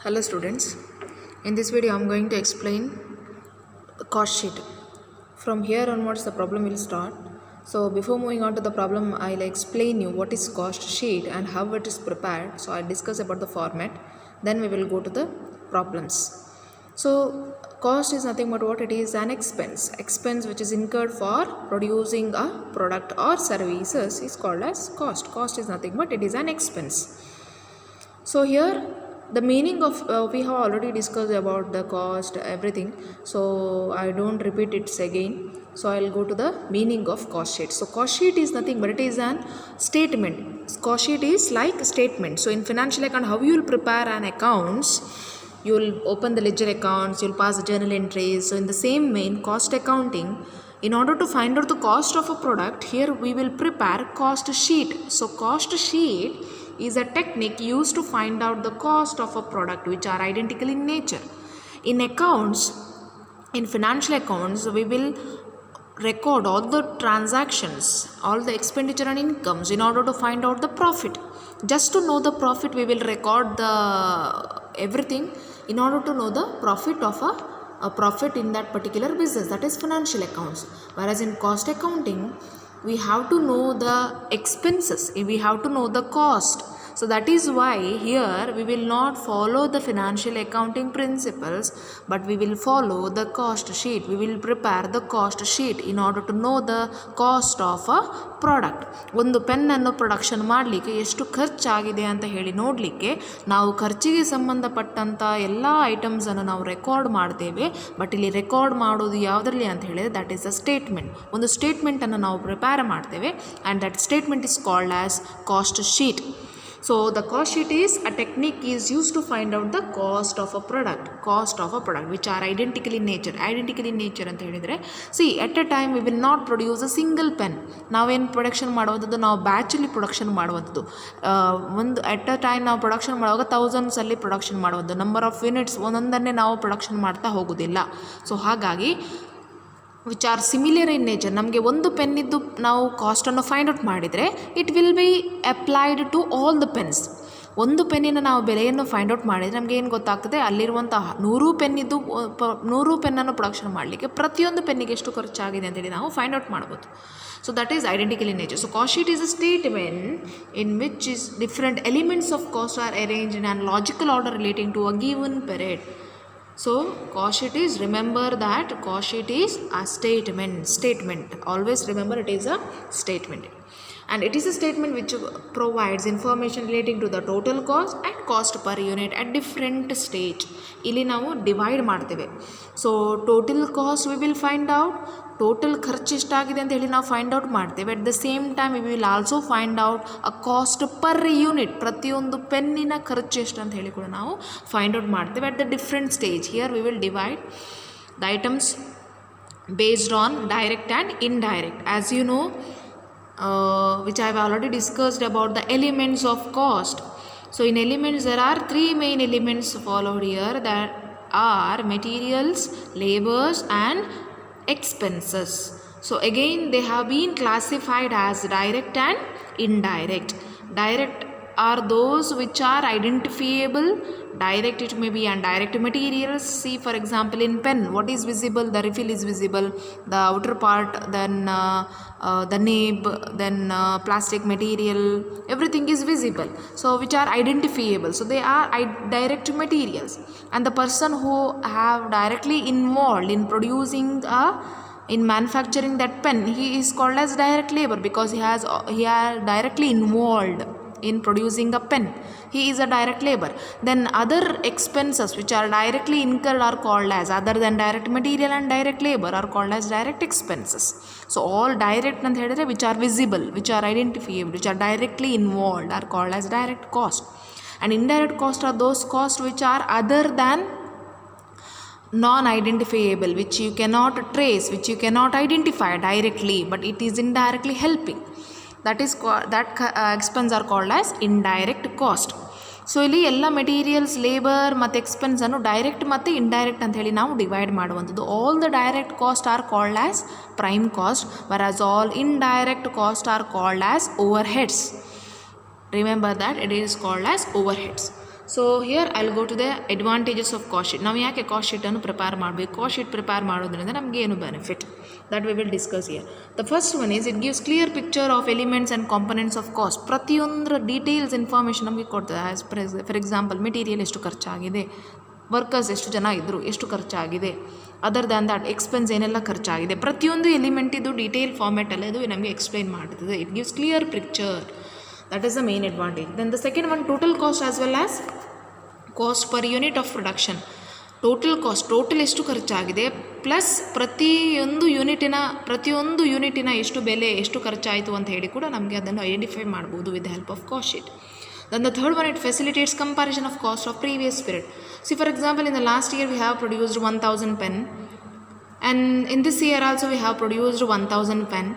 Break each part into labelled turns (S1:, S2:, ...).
S1: Hello students, in this video I am going to explain cost sheet. From here onwards the problem will start. So before moving on to the problem, I will explain you what is cost sheet and how it is prepared. So I discuss about the format, then we will go to the problems. So cost is nothing but what it is, an expense which is incurred for producing a product or services is called as cost is nothing but it is an expense. So here the meaning of we have already discussed about the cost everything, so I don't repeat it again. So I will go to the meaning of cost sheet. So cost sheet is nothing but it is an statement. Cost sheet is like a statement. So in financial account, how you will prepare an accounts, you will open the ledger accounts, you will pass the journal entries. So in the same way, in cost accounting, in order to find out the cost of a product, here we will prepare cost sheet. So cost sheet is a technique used to find out the cost of a product which are identical in nature. In accounts, in financial accounts, we will record all the transactions, all the expenditure and incomes in order to find out the profit. Just to know the profit, we will record the everything in order to know the profit of a profit in that particular business, that is financial accounts. Whereas in cost accounting, we have to know the expenses, we have to know the cost. So that is why here we will not follow the financial accounting principles, but we will follow the cost sheet. We will prepare the cost sheet in order to know the cost of a product. ಒಂದು ಪೆನ್ನನ್ನು production ಮಾಡಲಿಕ್ಕೆ ಎಷ್ಟು ಖರ್ಚಾಗಿದೆ ಅಂತ ಹೇಳಿ ನೋಡಲಿಕ್ಕೆ ನಾವು ಖರ್ಚಿಗೆ ಸಂಬಂಧಪಟ್ಟಂಥ ಎಲ್ಲ ಐಟಮ್ಸನ್ನು ನಾವು ರೆಕಾರ್ಡ್ ಮಾಡ್ತೇವೆ. ಬಟ್ ಇಲ್ಲಿ ರೆಕಾರ್ಡ್ ಮಾಡೋದು ಯಾವುದರಲ್ಲಿ ಅಂತ ಹೇಳಿದರೆ ದಟ್ ಈಸ್ ಅ ಸ್ಟೇಟ್ಮೆಂಟ್. ಒಂದು ಸ್ಟೇಟ್ಮೆಂಟನ್ನು ನಾವು ಪ್ರಿಪೇರ್ ಮಾಡ್ತೇವೆ and that statement is called as cost sheet. So the cost sheet is a technique is used to find out the cost of a product which are identical in nature. ಅಂತ ಹೇಳಿದರೆ, see at a time we will not produce a single pen. ನಾವೇನು production ಮಾಡುವಂಥದ್ದು, ನಾವು ಬ್ಯಾಚಲ್ಲಿ production ಮಾಡುವಂಥದ್ದು. ಒಂದು at a time ನಾವು production ಮಾಡುವಾಗ ಥೌಸಂಡ್ಸಲ್ಲಿ ಪ್ರೊಡಕ್ಷನ್ ಮಾಡುವಂಥದ್ದು. ನಂಬರ್ ಆಫ್ ಯೂನಿಟ್ಸ್ ಒಂದೊಂದನ್ನೇ ನಾವು ಪ್ರೊಡಕ್ಷನ್ ಮಾಡ್ತಾ ಹೋಗೋದಿಲ್ಲ. ಸೊ ಹಾಗಾಗಿ which are similar in nature. ನಮಗೆ ಒಂದು ಪೆನ್ನಿದ್ದು ನಾವು ಕಾಸ್ಟನ್ನು ಫೈಂಡ್ ಔಟ್ ಮಾಡಿದರೆ it will be applied to all the pens. ಒಂದು ಪೆನ್ನಿನ ನಾವು ಬೆಲೆಯನ್ನು ಫೈಂಡ್ ಔಟ್ ಮಾಡಿದರೆ ನಮಗೆ ಏನು ಗೊತ್ತಾಗ್ತದೆ, ಅಲ್ಲಿರುವಂತಹ 100 ಪೆನ್ನನ್ನು ಪ್ರೊಡಕ್ಷನ್ ಮಾಡಲಿಕ್ಕೆ ಪ್ರತಿಯೊಂದು ಪೆನ್ನಿಗೆ ಎಷ್ಟು ಖರ್ಚಾಗಿದೆ ಅಂತೇಳಿ ನಾವು ಫೈಂಡ್ ಔಟ್ ಮಾಡ್ಬೋದು. So that is identical in nature. So cost sheet is a statement in which is different elements of cost are arranged in an logical order relating to a given period. So cost sheet is, remember that cost sheet is a statement. Always remember it is a statement. And it is a statement which provides information relating to the total cost and cost per unit at different stage. ಇಲ್ಲಿ ನಾವು divide ಮಾಡ್ತೇವೆ. So total cost we will find out, total ಖರ್ಚು ಎಷ್ಟಾಗಿದೆ ಅಂತ ಹೇಳಿ ನಾವು find out ಮಾಡ್ತೇವೆ. At the same time we will also find out a cost per unit, ಪ್ರತಿಯೊಂದು ಪೆನ್ನಿನ ಖರ್ಚು ಎಷ್ಟು ಅಂತ ಹೇಳಿ ಕೂಡ ನಾವು ಫೈಂಡ್ ಔಟ್ ಮಾಡ್ತೇವೆ at the different stage. Here we will divide the items based on direct and indirect. As you know, which I have already discussed about the elements of cost. So in elements there are 3 main elements followed here, that are materials, labors and expenses. So again they have been classified as direct and indirect. Direct are those which are identifiable. Direct, it may be indirect materials. See, for example, in pen, what is visible? The refill is visible, the outer part, then the nib, then plastic material, everything is visible. So which are identifiable, so they are direct materials. And the person who have directly involved in producing in manufacturing that pen, he is called as direct labor, because he are directly involved in producing a pen. He is a direct labor. Then other expenses which are directly incurred are called as, other than direct material and direct labor, are called as direct expenses. So all direct ಅಂತ ಹೇಳಿದ್ರೆ which are visible, which are identifiable, which are directly involved, are called as direct cost. And indirect cost are those costs which are other than non-identifiable, which you cannot trace, which you cannot identify directly, but it is indirectly helping. That expense are called as indirect cost. So ಇಲ್ಲಿ ಎಲ್ಲ materials, labour ಮತ್ತು ಎಕ್ಸ್ಪೆನ್ಸನ್ನು direct ಮತ್ತು indirect ಅಂತ ಹೇಳಿ ನಾವು divide ಮಾಡುವಂಥದ್ದು. All the direct cost are called as prime cost, whereas all indirect cost are called as overheads. Remember that it is called as overheads. So here I will go to the advantages of cost sheet. ನಾವು ಯಾಕೆ cost ಶೀಟನ್ನು prepare ಮಾಡಬೇಕು, cost sheet prepare ಮಾಡೋದ್ರಿಂದ ನಮಗೆ ಏನು benefit, that we will discuss here. The first one is it gives clear picture of elements and components of cost. ಪ್ರತಿಯೊಂದರ details information ನಮಗೆ ಕೊಡ್ತದೆ. ಆ್ಯಸ್ ಫಾರ್ ಎಕ್ಸಾಂಪಲ್ ಮೆಟೀರಿಯಲ್ ಎಷ್ಟು ಖರ್ಚಾಗಿದೆ, workers ಎಷ್ಟು ಜನ ಇದ್ದರು, ಎಷ್ಟು ಖರ್ಚಾಗಿದೆ, ಅದರ್ ದ್ಯಾನ್ ದ್ಯಾಟ್ ಎಕ್ಸ್ಪೆನ್ಸ್ ಏನೆಲ್ಲ ಖರ್ಚಾಗಿದೆ, ಪ್ರತಿಯೊಂದು ಎಲಿಮೆಂಟಿದು ಡೀಟೇಲ್ ಫಾರ್ಮ್ಯಾಟಲ್ಲಿ ಅದು ನಮಗೆ ಎಕ್ಸ್ಪ್ಲೈನ್ ಮಾಡ್ತದೆ. It gives clear picture. That is the main advantage. Then the second one, total cost as well as cost per unit of production. Total cost, total ಎಷ್ಟು ಖರ್ಚಾಗಿದೆ plus ಪ್ರತಿಯೊಂದು ಯೂನಿಟಿನ ಎಷ್ಟು ಬೆಲೆ, ಎಷ್ಟು ಖರ್ಚಾಯಿತು ಅಂತ ಹೇಳಿ ಕೂಡ ನಮಗೆ ಅದನ್ನು ಐಡೆಂಟಿಫೈ ಮಾಡ್ಬೋದು with the help of cost sheet. Then the third one, it facilitates comparison of cost of previous period. See, for example, in the last year we have produced 1000 pen, and in this year also we have produced 1000 pen.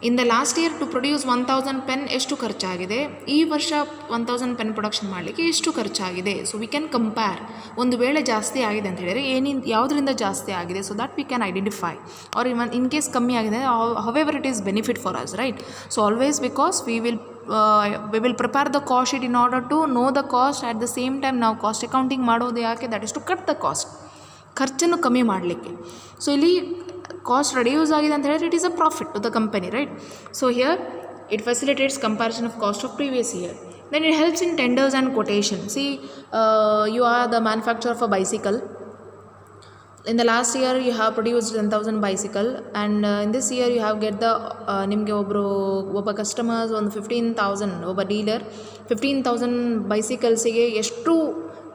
S1: In the last year to produce 1000 pen ಎಷ್ಟು ಖರ್ಚಾಗಿದೆ, ಈ ವರ್ಷ 1000 pen production ಮಾಡಲಿಕ್ಕೆ ಎಷ್ಟು ಖರ್ಚಾಗಿದೆ. So we can compare. ಒಂದು ವೇಳೆ ಜಾಸ್ತಿ ಆಗಿದೆ ಅಂತ ಹೇಳಿದರೆ ಯಾವುದರಿಂದ ಜಾಸ್ತಿ ಆಗಿದೆ, so that we can identify. Or in case ಕಮ್ಮಿ ಆಗಿದೆ, however it is benefit for us, right. So always because we will prepare the cost sheet in order to know the cost. At the same time ನಾವು cost accounting ಮಾಡೋದು ಯಾಕೆ, that is to cut the cost, ಖರ್ಚನ್ನು ಕಮ್ಮಿ ಮಾಡಲಿಕ್ಕೆ. So ಇಲ್ಲಿ cost reduce ಆಗಿದೆ ಅಂತ ಹೇಳಿದ್ರೆ it is a profit to the company, right. So here it facilitates comparison of cost of previous year. Then it helps in tenders and quotation. See, you are the manufacture of a bicycle. In the last year you have produced 10,000 bicycle, and in this year you have get the ನಿಮಗೆ ಒಬ್ಬ customers ಒಂದು 15,000, ಒಬ್ಬ dealer 15,000 ಬೈಸಿಕಲ್ಸಿಗೆ ಎಷ್ಟು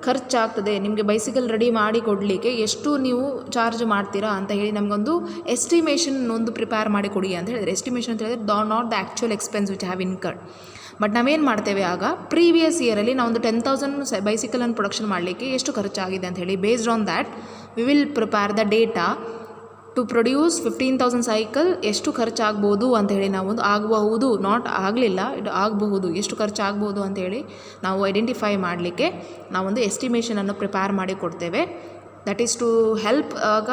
S1: ಖರ್ಚಾಗ್ತದೆ, ನಿಮಗೆ bicycle ready ಮಾಡಿ ಕೊಡಲಿಕ್ಕೆ ಎಷ್ಟು ನೀವು ಚಾರ್ಜ್ ಮಾಡ್ತೀರಾ ಅಂತ ಹೇಳಿ ನಮಗೊಂದು ಎಸ್ಟಿಮೇಷನ್ ಒಂದು ಪ್ರಿಪೇರ್ ಮಾಡಿ ಕೊಡಿ ಅಂತ ಹೇಳಿದರೆ. ಎಸ್ಟಿಮೇಷನ್ ಅಂತ ಹೇಳಿದ್ರೆ not the actual expense which have incurred. But ನಾವೇನು ಮಾಡ್ತೇವೆ, ಆಗ ಪ್ರೀವಿಯಸ್ ಇಯರಲ್ಲಿ ನಾವೊಂದು 10,000 ಬೈಸಿಕಲನ್ನು ಪ್ರೊಡಕ್ಷನ್ ಮಾಡಲಿಕ್ಕೆ ಎಷ್ಟು ಖರ್ಚಾಗಿದೆ ಅಂತ ಹೇಳಿ, based on that we will prepare the data to produce 15,000 cycle. ಎಷ್ಟು ಖರ್ಚಾಗ್ಬೋದು ಅಂತ ಹೇಳಿ ನಾವು ಒಂದು ಆಗಬಹುದು, ನಾಟ್ ಆಗಲಿಲ್ಲ, ಇದು ಆಗಬಹುದು, ಎಷ್ಟು ಖರ್ಚಾಗ್ಬೋದು ಅಂತೇಳಿ ನಾವು ಐಡೆಂಟಿಫೈ ಮಾಡಲಿಕ್ಕೆ ನಾವೊಂದು ಎಸ್ಟಿಮೇಷನನ್ನು ಪ್ರಿಪೇರ್ ಮಾಡಿ ಕೊಡ್ತೇವೆ. That is to help. ಆಗ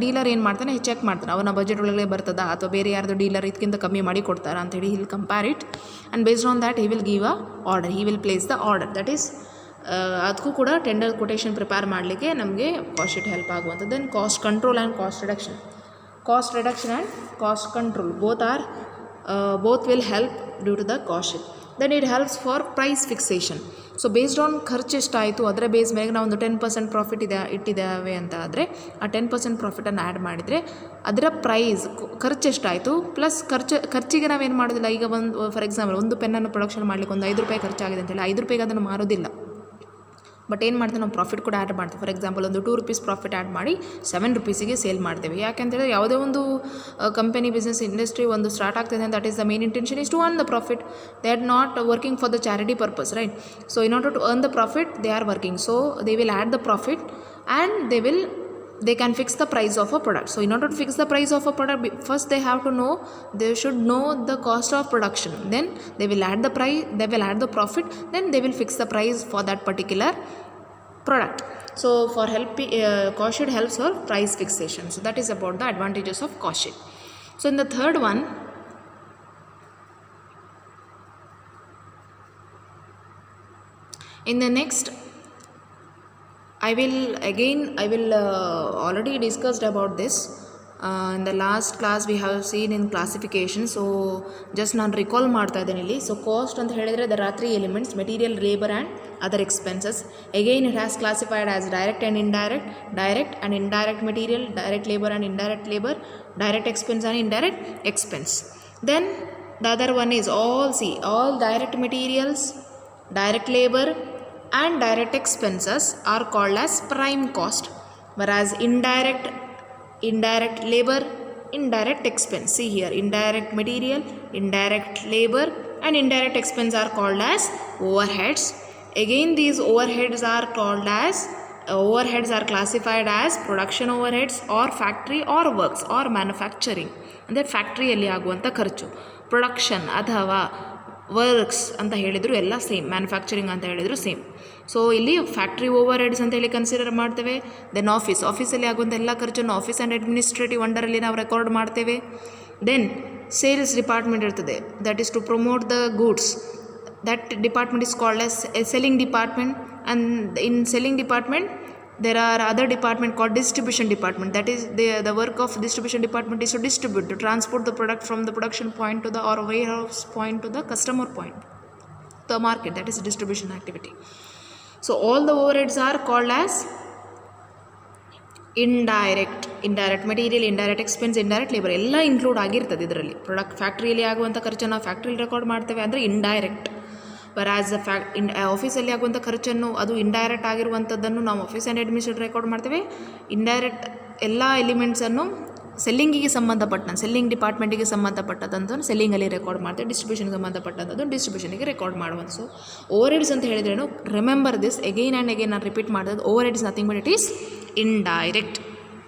S1: ಡೀಲರ್ ಏನು ಮಾಡ್ತಾನೆ, ಚೆಕ್ ಮಾಡ್ತಾನೆ ಅವನ ಬಜೆಟ್ ಒಳಗಡೆ ಬರ್ತದಾ ಅಥವಾ ಬೇರೆ ಯಾರ್ದು ಡೀಲರ್ ಇದಕ್ಕಿಂತ ಕಮ್ಮಿ ಮಾಡಿ ಕೊಡ್ತಾರಾ ಅಂತೇಳಿ he'll compare it, and based on that he will give a order, he will place the order. That is ಅದಕ್ಕೂ ಕೂಡ ಟೆಂಡರ್ ಕೊಟೇಶನ್ ಪ್ರಿಪೇರ್ ಮಾಡಲಿಕ್ಕೆ ನಮಗೆ ಕಾಸ್ಟ್ ಶೀಟ್ ಹೆಲ್ಪ್ ಆಗುವಂಥದ್ದು. Then cost control and cost reduction. Cost reduction and cost control both will help due to the cost sheet. Then it helps for price fixation. So based on ಖರ್ಚು ಎಷ್ಟಾಯಿತು ಅದರ base ಮೇಲೆ ನಾವು ಒಂದು 10% profit ಇಟ್ಟಿದ್ದೇವೆ ಅಂತ ಆದರೆ ಆ 10% ಪ್ರಾಫಿಟನ್ನು ಆ್ಯಡ್ ಮಾಡಿದರೆ ಅದರ ಪ್ರೈಸ್ ಖರ್ಚು ಎಷ್ಟಾಯಿತು ಪ್ಲಸ್ ಖರ್ಚಿಗೆ ನಾವೇನು ಮಾಡೋದಿಲ್ಲ. ಈಗ ಫಾರ್ ಎಕ್ಸಾಂಪಲ್ ಒಂದು ಪೆನ್ನನ್ನು ಪ್ರೊಡಕ್ಷನ್ ಮಾಡಲಿಕ್ಕೆ ಒಂದು 5 ರೂಪಾಯಿ ಖರ್ಚಾಗಿದೆ ಅಂತೇಳಿ 5 ರೂಪಾಯಿಗೆ ಅದನ್ನು ಮಾರೋದಿಲ್ಲ. ಬಟ್ ಏನು ಮಾಡ್ತೀವಿ, ನಾವು ಪ್ರಾಫಿಟ್ ಕೂಡ ಆ್ಯಡ್ ಮಾಡ್ತೀವಿ. ಫಾರ್ ಎಕ್ಸಾಂಪಲ್ ಒಂದು 2 ರೂಪೀಸ್ ಪ್ರಾಫಿಟ್ ಆ್ಯಡ್ ಮಾಡಿ 7 ರೂಪೀಸಿಗೆ ಸೇಲ್ ಮಾಡ್ತೇವೆ. ಯಾಕೆಂತೇಳಿದ್ರೆ ಯಾವುದೇ ಒಂದು ಕಂಪನಿ ಬಿಸ್ನೆಸ್ ಇಂಡಸ್ಟ್ರಿ ಒಂದು ಸ್ಟಾರ್ಟ್ ಆಗ್ತದೆ, that is the main intention is to earn the profit. They are not working for the charity purpose, right. So in order to earn the profit they are working. So they will add the profit and they can fix the price of a product. So in order to fix the price of a product, first they should know the cost of production, then they will add the profit, then they will fix the price for that particular product. So for cost sheet helps for price fixation. So that is about the advantages of cost sheet. So in the third one, in the next I will already discussed about this. In the last class we have seen in classification. So just ನಾನು recall ಮಾಡ್ತಾ ಇದ್ದೇನೆ ಇಲ್ಲಿ. So cost ಅಂತ ಹೇಳಿದರೆ there are 3 elements: material, labor and other expenses. Again it has classified as direct and indirect, direct and indirect material, direct labor and indirect labor, direct expense and indirect expense. Then the other one is all direct materials, direct labor and direct expenses are called as prime cost, whereas indirect labor, indirect expense, see here, indirect material, indirect labor and indirect expense are called as overheads. Again these overheads are classified as production overheads or factory or works or manufacturing. ಅಂದರೆ ಫ್ಯಾಕ್ಟ್ರಿಯಲ್ಲಿ ಆಗುವಂಥ ಖರ್ಚು, production ಅಥವಾ works ಅಂತ ಹೇಳಿದ್ರು ಎಲ್ಲ same, manufacturing ಅಂತ ಹೇಳಿದ್ರು same. So ಇಲ್ಲಿ ಫ್ಯಾಕ್ಟ್ರಿ ಓವರ್ ಹೆಡ್ಸ್ ಅಂತ ಹೇಳಿ ಕನ್ಸಿಡರ್ ಮಾಡ್ತೇವೆ. ದೆನ್ ಆಫೀಸಲ್ಲಿ ಆಗುವಂಥ ಎಲ್ಲ ಖರ್ಚನ್ನು ಆಫೀಸ್ ಆ್ಯಂಡ್ ಅಡ್ಮಿನಿಸ್ಟ್ರೇಟಿವ್ ಅಂಡರಲ್ಲಿ ನಾವು ರೆಕಾರ್ಡ್ ಮಾಡ್ತೇವೆ. ದೆನ್ ಸೇಲ್ಸ್ ಡಿಪಾರ್ಟ್ಮೆಂಟ್ ಇರ್ತದೆ, that is to promote the goods. that department is called as a selling department, and in selling department there are other department called distribution department. That is the work of distribution department is to distribute, to transport the product from the production point to the or warehouse point to the customer point, the market. That is distribution activity. So all the overheads are called as indirect material, indirect expense, indirect labour ಎಲ್ಲ include ಆಗಿರ್ತದೆ ಇದರಲ್ಲಿ. Product ಫ್ಯಾಕ್ಟ್ರಿಯಲ್ಲಿ ಆಗುವಂಥ ಖರ್ಚನ್ನು ಫ್ಯಾಕ್ಟ್ರಿಯಲ್ಲಿ record ಮಾಡ್ತೇವೆ ಅಂದರೆ indirect. ವರಾಸ್ ಆಫೀಸಲ್ಲಿ ಆಗುವಂಥ ಖರ್ಚನ್ನು ಅದು ಇಂಡೈರೆಕ್ಟ್ ಆಗಿರುವಂಥದ್ದನ್ನು ನಾವು ಆಫೀಸ್ ಆ್ಯಂಡ್ ಅಡ್ಮಿನಿಸ್ಟ್ರೇಟಿವ್ ರೆಕಾರ್ಡ್ ಮಾಡ್ತೇವೆ. ಇಂಡೈರೆಕ್ಟ್ ಎಲ್ಲ ಎಲಿಮೆಂಟ್ಸನ್ನು ಸೆಲ್ಲಿಂಗಿಗೆ ಸಂಬಂಧಪಟ್ಟಂತೆ, ಸೆಲ್ಲಿಂಗ್ ಡಿಪಾರ್ಟ್ಮೆಂಟಿಗೆ ಸಂಬಂಧಪಟ್ಟದಂತ ಸೆಲ್ಲಿಂಗಲ್ಲಿ ರೆಕಾರ್ಡ್ ಮಾಡ್ತೇವೆ. ಡಿಸ್ಟ್ರಿಬ್ಯೂಷನ್ಗೆ ಸಂಬಂಧಪಟ್ಟಂಥದ್ದು ಡಿಸ್ಟ್ರಿಬ್ಯೂಷನಿಗೆ ರೆಕಾರ್ಡ್ ಮಾಡುವಂಥ. ಸೊ ಓವರ್ ಹೆಡ್ಸ್ ಅಂತ ಹೇಳಿದ್ರೇನು, remember this again and again ನಾನು ರಿಪೀಟ್ ಮಾಡಿದ್ದು, overhead is nothing but it is indirect.